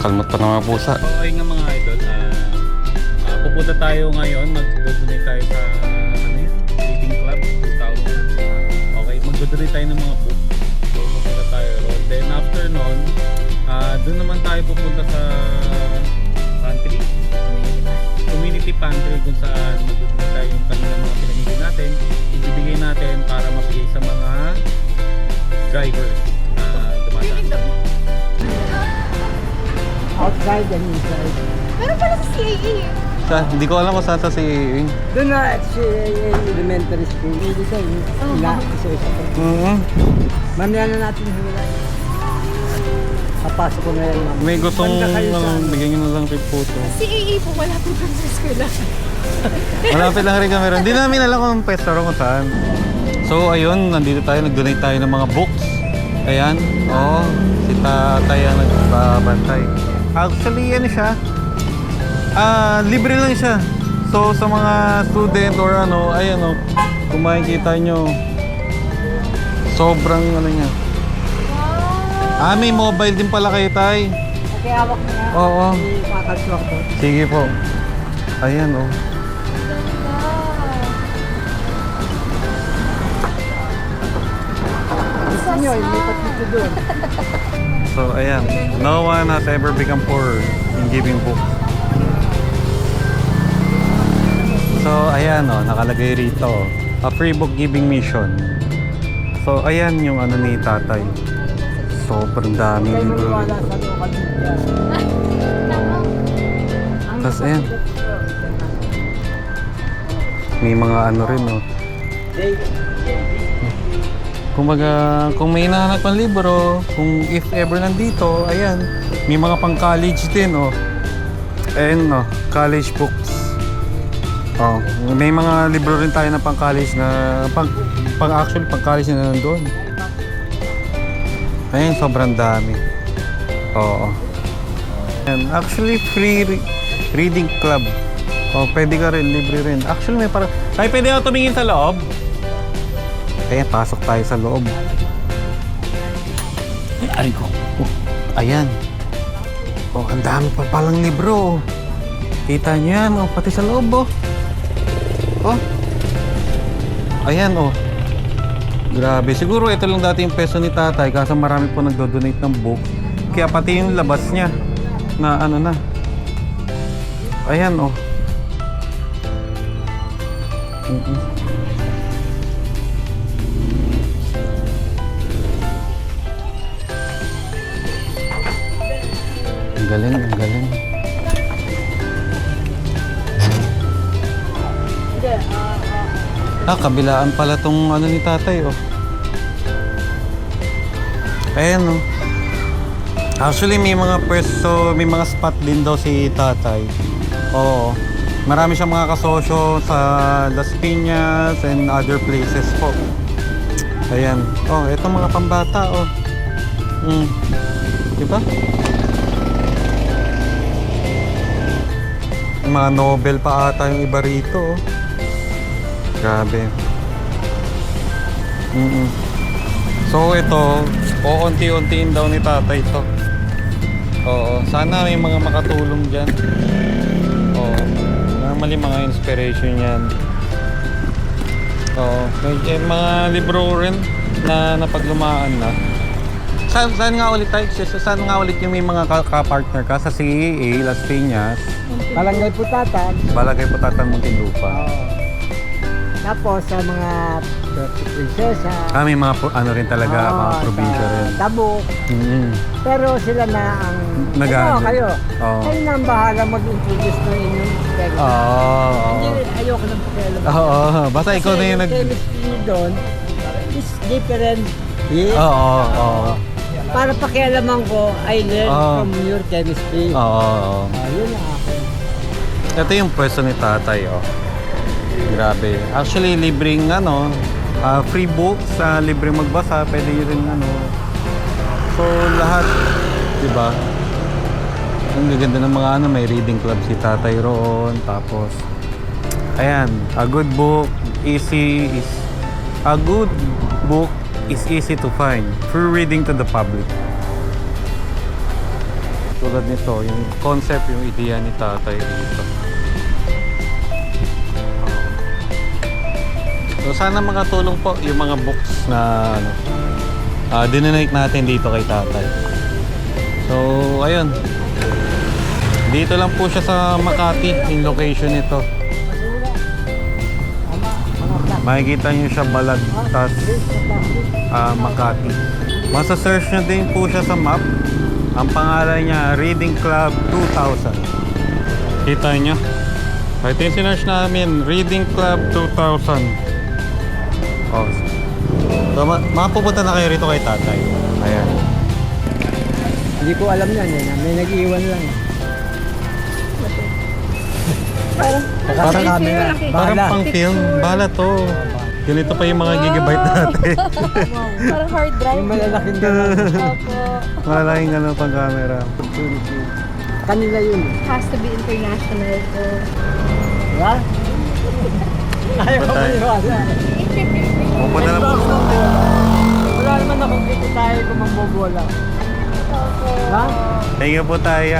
Kalmot pa ng mga pusa. Okay nga mga idol, pupunta tayo ngayon, mag-donate tayo sa reading club, tawag na. Okay, mag-donate tayo ng mga book. So pupunta tayo ron. Then after nun, doon naman tayo pupunta sa pantry, community pantry, kung saan mag-donate tayo yung kanina mga pinamili natin, ibibigay natin para mabigay sa mga drivers na dumadaan. Outside and inside. Meron pala sa CAA. Hindi ko alam kung saan sa CAA. Doon na CAA Elementary School. Dito sa isa-isa ko. Mamaya na natin hula. Papasok ko na yan, ma'am. May gustong bigyan nyo na lang rin photo. CAA po, wala po kami sa school. Malapit lang rin kami ron. Hindi namin alam kung pwesto ron kung saan. So ayun, nandito tayo, nag-donate tayo ng mga books. Ayan, si tatay ang nagbabantay. Actually, ano siya? Libre lang siya. So sa mga student or ano, ayan kung makikita nyo, sobrang ano niya. May mobile din pala kayo, tay. Okay, hawak mo na. Oo. Kakalswak ko. Sige po. Ayan, Gusto nyo, ilipat dito doon. So ayan, no one has ever become poor in giving books. So ayan nakalagay rito, a free book giving mission. So ayan yung ano ni tatay. Sobrang daming Kayo libro. maniwala sa local media. Tapos ayan, may mga ano rin kumbaga, kung may hinahanap ng libro, kung if ever nandito, ayan, may mga pang-college din, Ayan, college books. May mga libro rin tayo na pang-college na, actually, pang-college na nandun. Ayan, sobrang dami. Oo. And actually, free reading club. Pwede ka rin, libre rin. Actually, may parang, ay, pwede ako tumingin sa loob? Ayan, pasok tayo sa loob. Ay, ko. Ayan. Ang dami pa palang libro. Kita nyo yan, pati sa loob, Ayan, Grabe. Siguro ito lang dati yung peso ni tatay, kaso marami po nagdo-donate ng book. Kaya pati yung labas niya, na ano na. Ayan, Ang galing, ang galing. Kabilaan pala tong ano ni tatay, Ayan, Actually, may mga pwesto, may mga spot din daw si tatay. Oo. Marami siyang mga kasosyo sa Las Piñas and other places po. Ayan. Ito mga pambata, Diba? Mga Nobel pa ata yung iba rito, Grabe. So ito, unti-untiin daw ni tatay ito. Sana may mga makatulong dyan. Normally mga inspiration yan. May mga libro rin na napaglumaan na. Saan nga ulit tayo? Saan nga ulit yung may mga ka-partner ka? Sa CAA, Las Piñas, Barangay Putatan. Balagay Putatan, Muntinlupa. Tapos sa mga prinsesa. May mga ano rin talaga, mga probinsya rin. Tabuk. Pero sila na ang kayo. Kayo na ang bahala mag-introduce ng inyong technique. Hindi, ayoko ng pakialam. Basta ikaw na yung chemistry doon is different. para pakialaman ko, I learn Oo. from your chemistry. Oo. Yun ang akin. Ito yung pwesto ni tatay, oh. Grabe. Actually, libreng free books, libreng magbasa, pwede yun rin So, lahat, di ba? Ang gaganda ng mga may reading club si tatay roon. Tapos, ayan, a good book is easy to find through reading to the public. Tulad nito, yung concept, yung ideya ni tatay dito. So sana makatulong po yung mga books na dinonate natin dito kay tatay. So ayun. Dito lang po siya sa Makati, yung location nito. Makikita niyo siya Balagtas, Makati. Masa-search nyo din po siya sa map. Ang pangalan niya, Reading Club 2000. Kita niyo? Ito yung sinearch namin, Reading Club 2000. Oh. So, makapupunta na kayo rito kay tatay. Ayan. Hindi ko alam yan eh. May nag-iwan lang. Parang camera. Parang Bahala. pang film. Bahala to. Ganito pa yung mga gigabyte natin. Parang hard drive. Yung malalaking gano'n. Opo. Malaking pang camera. Kanila yun. Has to be international po. Diba? Ayaw ko Patay. maniwala. Pupunta na po. Wala naman akong kita tayo kung mambobola. Opo. Ha? Thank you po tayo.